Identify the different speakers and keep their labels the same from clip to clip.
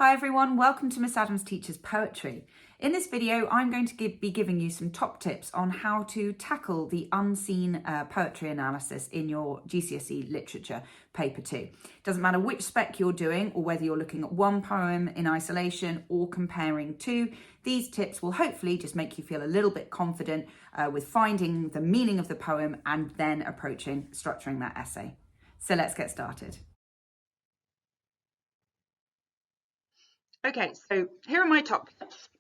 Speaker 1: Hi everyone, welcome to Miss Adams Teaches Poetry. In this video, I'm going to be giving you some top tips on how to tackle the unseen poetry analysis in your GCSE literature paper 2. Doesn't matter which spec you're doing or whether you're looking at one poem in isolation or comparing two, these tips will hopefully just make you feel a little bit confident with finding the meaning of the poem and then structuring that essay. So let's get started.
Speaker 2: Okay, so here are my top tips.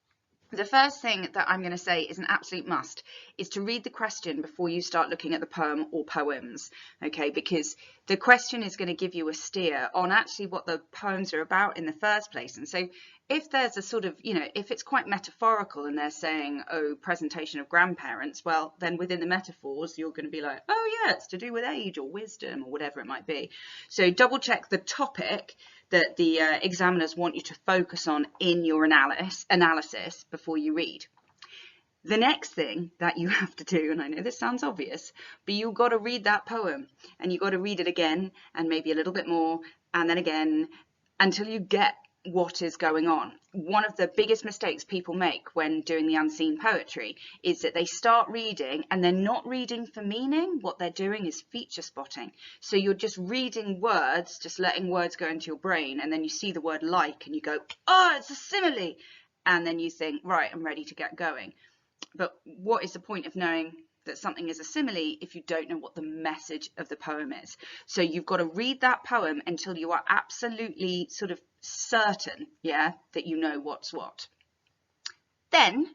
Speaker 2: The first thing that I'm going to say is an absolute must is to read the question before you start looking at the poem or poems, okay, because the question is going to give you a steer on actually what the poems are about in the first place. And so if there's a sort of, if it's quite metaphorical and they're saying, oh, presentation of grandparents, well, then within the metaphors, you're going to be like, oh yeah, it's to do with age or wisdom or whatever it might be. So double check the topic that the examiners want you to focus on in your analysis before you read. The next thing that you have to do, and I know this sounds obvious, but you've got to read that poem and you've got to read it again and maybe a little bit more and then again until you get what is going on. One of the biggest mistakes people make when doing the unseen poetry is that they start reading and they're not reading for meaning. What they're doing is feature spotting. So you're just reading words, just letting words go into your brain, and then you see the word like and you go, oh, it's a simile. And then you think, right, I'm ready to get going. But what is the point of knowing that something is a simile if you don't know what the message of the poem is? So you've got to read that poem until you are absolutely sort of certain, that you know what's what. Then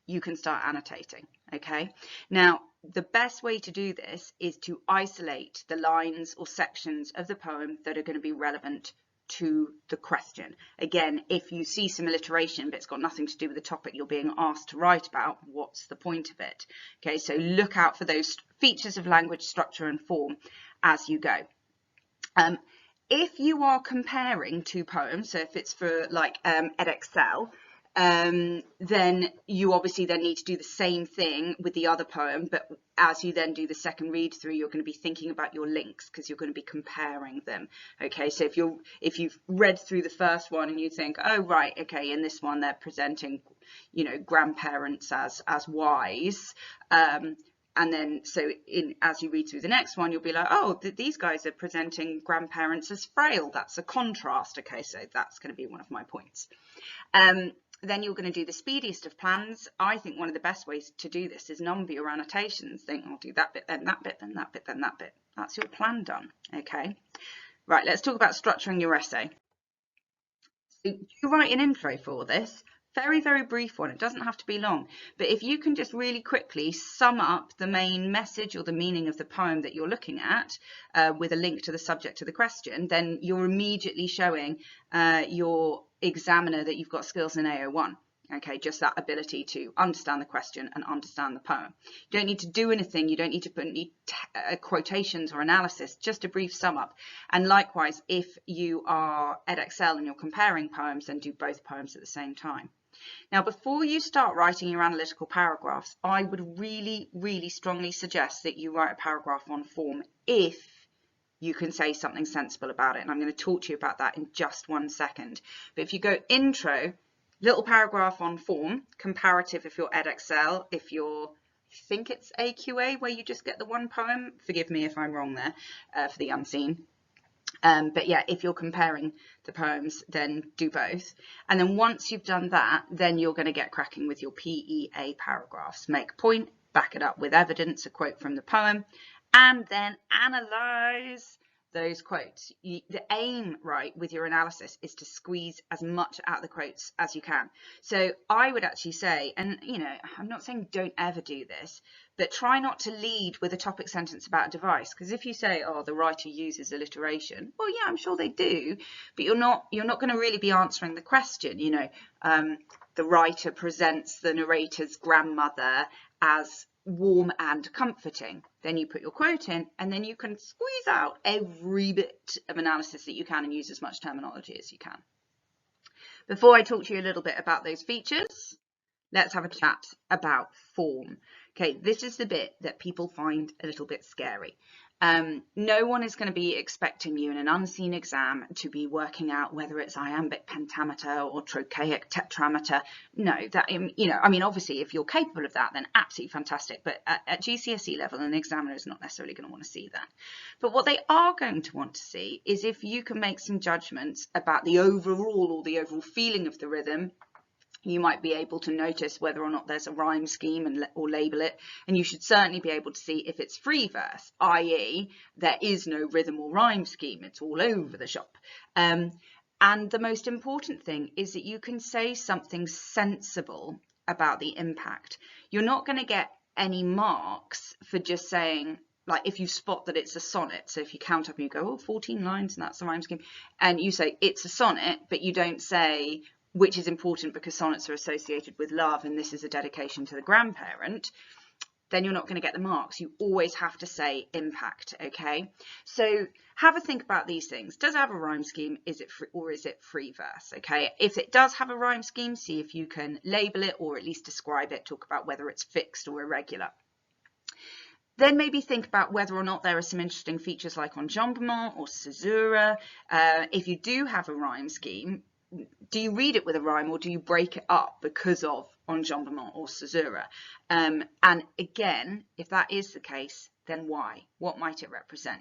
Speaker 2: you can start annotating, okay? Now, the best way to do this is to isolate the lines or sections of the poem that are going to be relevant to the question. Again, if you see some alliteration but it's got nothing to do with the topic you're being asked to write about, what's the point of it? Okay, so look out for those features of language, structure and form as you go. If you are comparing two poems, so if it's for like Edexcel, then you obviously then need to do the same thing with the other poem, but as you then do the second read through, you're going to be thinking about your links because you're going to be comparing them. Okay, so if you've read through the first one and you think, oh right, okay, in this one they're presenting, grandparents as wise, and then so as you read through the next one, you'll be like, oh, these guys are presenting grandparents as frail. That's a contrast. Okay, so that's going to be one of my points. Then you're going to do the speediest of plans. I think one of the best ways to do this is number your annotations. Think, I'll do that bit, then that bit, then that bit, then that bit. That's your plan done. Okay. Right, let's talk about structuring your essay. So you write an intro for this. Very, very brief one. It doesn't have to be long. But if you can just really quickly sum up the main message or the meaning of the poem that you're looking at with a link to the subject of the question, then you're immediately showing your examiner that you've got skills in AO1. Okay, just that ability to understand the question and understand the poem. You don't need to do anything. You don't need to put any quotations or analysis, just a brief sum up. And likewise, if you are Edexcel and you're comparing poems, then do both poems at the same time. Now, before you start writing your analytical paragraphs, I would really, really strongly suggest that you write a paragraph on form if you can say something sensible about it. And I'm going to talk to you about that in just 1 second. But if you go intro, little paragraph on form, comparative if you're Edexcel, if you're, I think it's AQA where you just get the one poem. Forgive me if I'm wrong there for the unseen. But yeah, if you're comparing the poems, then do both. And then once you've done that, then you're going to get cracking with your PEA paragraphs. Make a point, back it up with evidence, a quote from the poem, and then analyze those quotes. The aim, right, with your analysis is to squeeze as much out of the quotes as you can. So I would actually say, and I'm not saying don't ever do this, but try not to lead with a topic sentence about a device, because if you say, oh, the writer uses alliteration, well, yeah, I'm sure they do, but you're not going to really be answering the question. The writer presents the narrator's grandmother as warm and comforting. Then you put your quote in, and then you can squeeze out every bit of analysis that you can and use as much terminology as you can. Before I talk to you a little bit about those features, let's have a chat about form. Okay, this is the bit that people find a little bit scary. No one is going to be expecting you in an unseen exam to be working out whether it's iambic pentameter or trochaic tetrameter. No, that, you know, I mean, obviously, if you're capable of that, then absolutely fantastic. But at GCSE level, an examiner is not necessarily going to want to see that. But what they are going to want to see is if you can make some judgments about the overall feeling of the rhythm. You might be able to notice whether or not there's a rhyme scheme or label it, and you should certainly be able to see if it's free verse, i.e. there is no rhythm or rhyme scheme, it's all over the shop. And the most important thing is that you can say something sensible about the impact. You're not going to get any marks for just saying, like, if you spot that it's a sonnet, so if you count up and you go, oh, 14 lines and that's the rhyme scheme, and you say it's a sonnet, but you don't say which is important because sonnets are associated with love and this is a dedication to the grandparent, then you're not going to get the marks. You always have to say impact, okay? So have a think about these things. Does it have a rhyme scheme? Is it free, or is it free verse, okay? If it does have a rhyme scheme, see if you can label it or at least describe it, talk about whether it's fixed or irregular. Then maybe think about whether or not there are some interesting features like enjambment or caesura. If you do have a rhyme scheme, do you read it with a rhyme or do you break it up because of enjambment or caesura? And again, if that is the case, then why? What might it represent?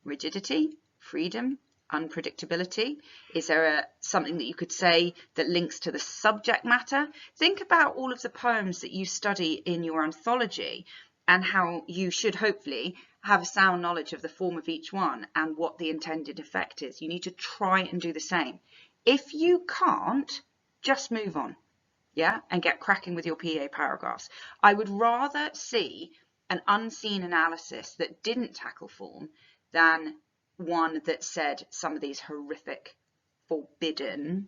Speaker 2: Rigidity, freedom, unpredictability? Is there something that you could say that links to the subject matter? Think about all of the poems that you study in your anthology and how you should hopefully have a sound knowledge of the form of each one and what the intended effect is. You need to try and do the same. If you can't, just move on, yeah, and get cracking with your PA paragraphs. I would rather see an unseen analysis that didn't tackle form than one that said some of these horrific, forbidden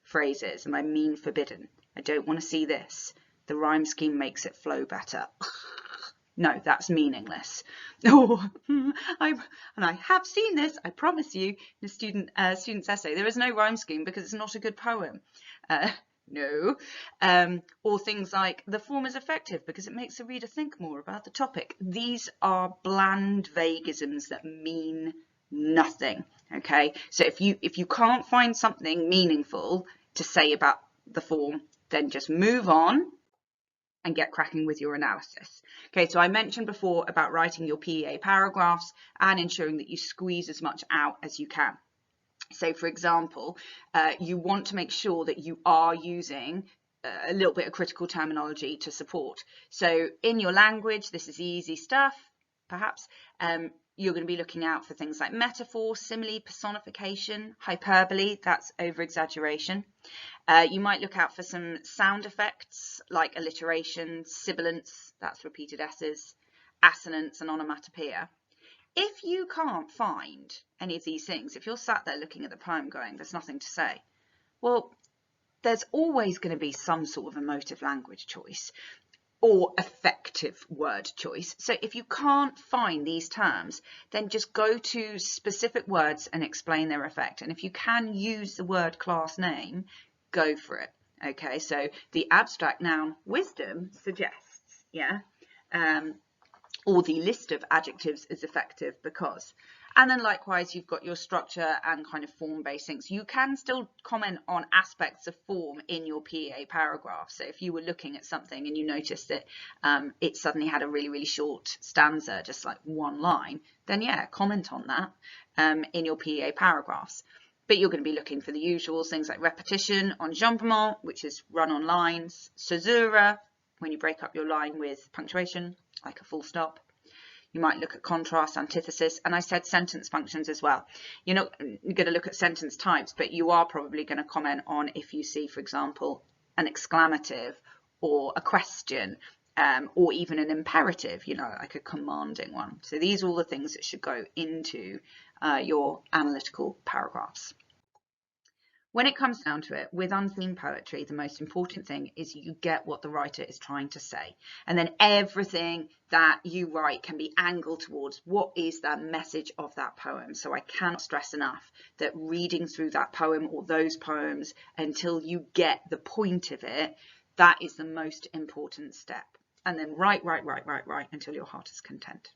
Speaker 2: phrases, and I mean forbidden. I don't want to see this. The rhyme scheme makes it flow better. No, that's meaningless. Oh, and I have seen this, I promise you, in a student's essay. There is no rhyme scheme because it's not a good poem. No. Or things like, the form is effective because it makes the reader think more about the topic. These are bland vaguisms that mean nothing, okay? So if you can't find something meaningful to say about the form, then just move on and get cracking with your analysis. Okay, so I mentioned before about writing your PEA paragraphs and ensuring that you squeeze as much out as you can. So for example, you want to make sure that you are using a little bit of critical terminology to support. So in your language, this is easy stuff, perhaps. You're going to be looking out for things like metaphor, simile, personification, hyperbole, that's over-exaggeration. You might look out for some sound effects like alliteration, sibilance, that's repeated S's, assonance and onomatopoeia. If you can't find any of these things, if you're sat there looking at the poem going, there's nothing to say, well, there's always going to be some sort of emotive language choice or effective word choice. So if you can't find these terms, then just go to specific words and explain their effect. And if you can use the word class name, go for it. Okay, so the abstract noun wisdom suggests, yeah, or the list of adjectives is effective because. And then likewise, you've got your structure and kind of form-based things. You can still comment on aspects of form in your PEA paragraph. So if you were looking at something and you noticed that it suddenly had a really, really short stanza, just like one line, then yeah, comment on that in your PEA paragraphs. But you're going to be looking for the usuals, things like repetition, enjambment, which is run on lines, caesura, when you break up your line with punctuation, like a full stop. You might look at contrast, antithesis, and I said sentence functions as well. You're not going to look at sentence types, but you are probably going to comment on if you see, for example, an exclamative or a question, or even an imperative, you know, like a commanding one. So these are all the things that should go into your analytical paragraphs. When it comes down to it, with unseen poetry, the most important thing is you get what the writer is trying to say. And then everything that you write can be angled towards what is the message of that poem. So I cannot stress enough that reading through that poem or those poems until you get the point of it, that is the most important step. And then write until your heart is content.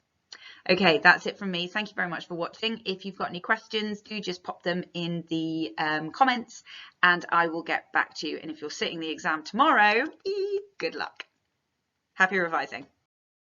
Speaker 2: Okay, that's it from me. Thank you very much for watching. If you've got any questions, do just pop them in the comments and I will get back to you. And if you're sitting the exam tomorrow, good luck. Happy revising.